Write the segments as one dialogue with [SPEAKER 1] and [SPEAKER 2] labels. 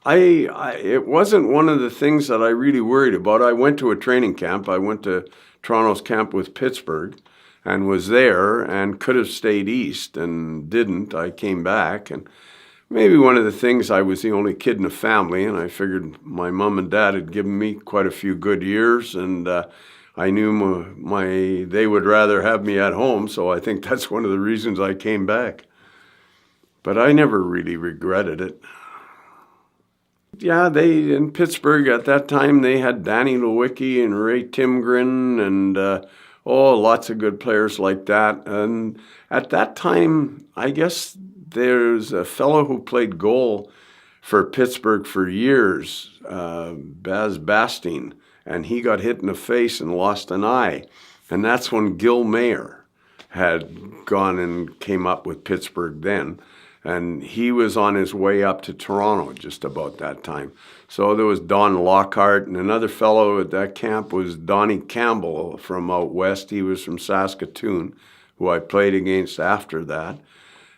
[SPEAKER 1] It wasn't one of the things that I really worried about. I went to a training camp. I went to Toronto's camp with Pittsburgh and was there and could have stayed east and didn't. I came back, and maybe one of the things, I was the only kid in the family, and I figured my mom and dad had given me quite a few good years, and I knew they would rather have me at home, so I think that's one of the reasons I came back. But I never really regretted it. Yeah, they in Pittsburgh at that time, they had Danny Lewicki and Ray Timgren and lots of good players like that. And at that time, I guess there's a fellow who played goal for Pittsburgh for years, Baz Bastine, and he got hit in the face and lost an eye. And that's when Gil Mayer had gone and came up with Pittsburgh then. And he was on his way up to Toronto just about that time. So there was Don Lockhart, and another fellow at that camp was Donnie Campbell from out west. He was from Saskatoon, who I played against after that.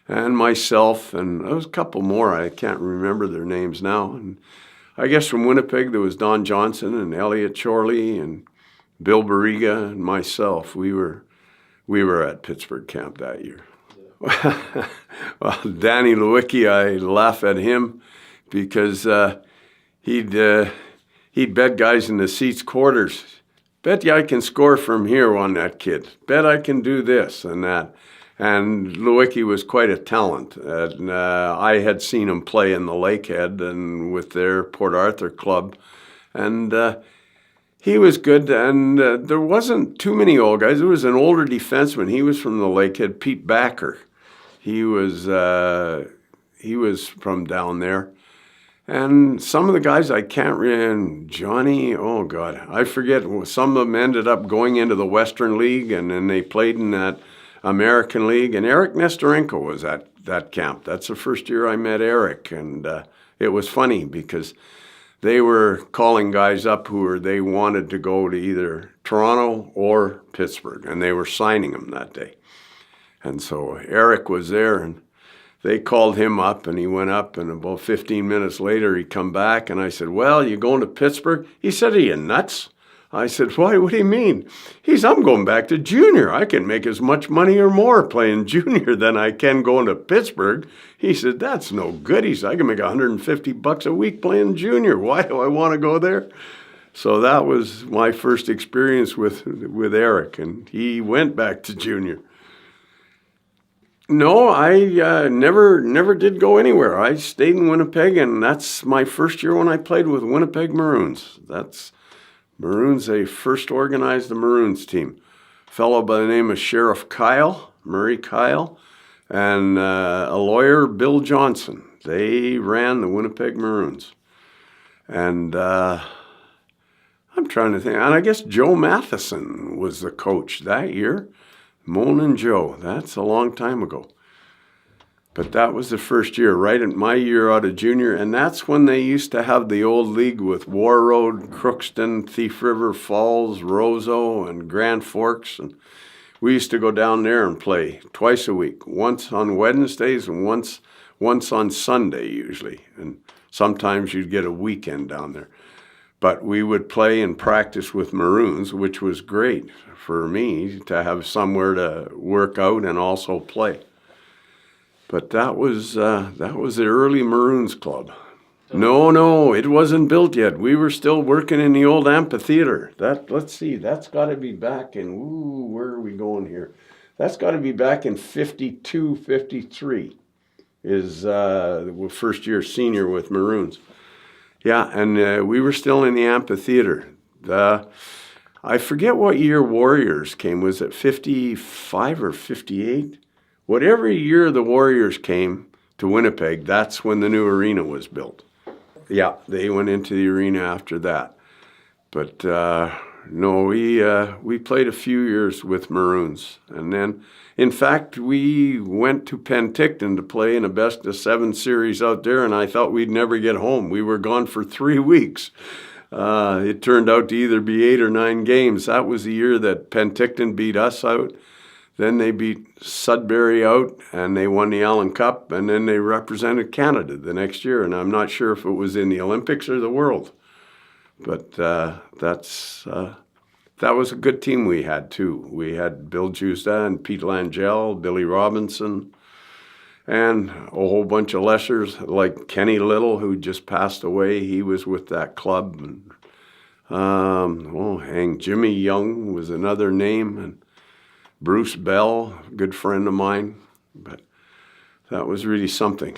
[SPEAKER 1] And myself, and there was a couple more. I can't remember their names now. And I guess from Winnipeg, there was Don Johnson and Elliot Chorley and Bill Barriga and myself. We were at Pittsburgh camp that year. Well, Danny Lewicki, I laugh at him because he'd bet guys in the seats quarters. Bet you I can score from here on that kid. Bet I can do this and that. And Lewicki was quite a talent. And I had seen him play in the Lakehead and with their Port Arthur club. And he was good, and there wasn't too many old guys. There was an older defenseman. He was from the Lakehead, Pete Backer. He was from down there. And some of the guys I can't remember, Johnny, oh God, I forget. Some of them ended up going into the Western League, and then they played in that American League. And Eric Nestorenko was at that camp. That's the first year I met Eric, and it was funny because they were calling guys up they wanted to go to either Toronto or Pittsburgh, and they were signing them that day. And so Eric was there, and they called him up, and he went up, and about 15 minutes later, he come back, and I said, well, you going to Pittsburgh? He said, are you nuts? I said, why? What do you mean? He said, I'm going back to junior. I can make as much money or more playing junior than I can going to Pittsburgh. He said, that's no good. He said, I can make $150 a week playing junior. Why do I want to go there? So that was my first experience with Eric, and he went back to junior. No, I never did go anywhere. I stayed in Winnipeg, and that's my first year when I played with Winnipeg Maroons. Maroons, they first organized the Maroons team. A fellow by the name of Sheriff Murray Kyle, and a lawyer, Bill Johnson. They ran the Winnipeg Maroons. And I'm trying to think, and I guess Joe Matheson was the coach that year. Moanin' Joe, that's a long time ago. But that was the first year, right in my year out of junior, and that's when they used to have the old league with War Road, Crookston, Thief River Falls, Roseau, and Grand Forks. And we used to go down there and play twice a week, once on Wednesdays and once on Sunday usually. And sometimes you'd get a weekend down there. But we would play and practice with Maroons, which was great for me to have somewhere to work out and also play. But that was the early Maroons club. No, it wasn't built yet. We were still working in the old amphitheater. Let's see, that's got to be back in, where are we going here? That's got to be back in 52, 53 is the first year senior with Maroons. Yeah, and we were still in the amphitheater. I forget what year Warriors came. Was it 55 or 58? Whatever year the Warriors came to Winnipeg, that's when the new arena was built. Yeah, they went into the arena after that. But no, we played a few years with Maroons. And then, in fact, we went to Penticton to play in a best-of-7 series out there, and I thought we'd never get home. We were gone for 3 weeks. It turned out to either be 8 or 9 games. That was the year that Penticton beat us out. Then they beat Sudbury out, and they won the Allen Cup, and then they represented Canada the next year. And I'm not sure if it was in the Olympics or the World, but that was a good team we had too. We had Bill Justa and Pete Langell, Billy Robinson, and a whole bunch of lessers like Kenny Little, who just passed away. He was with that club. And Jimmy Young was another name, and Bruce Bell, a good friend of mine. But that was really something.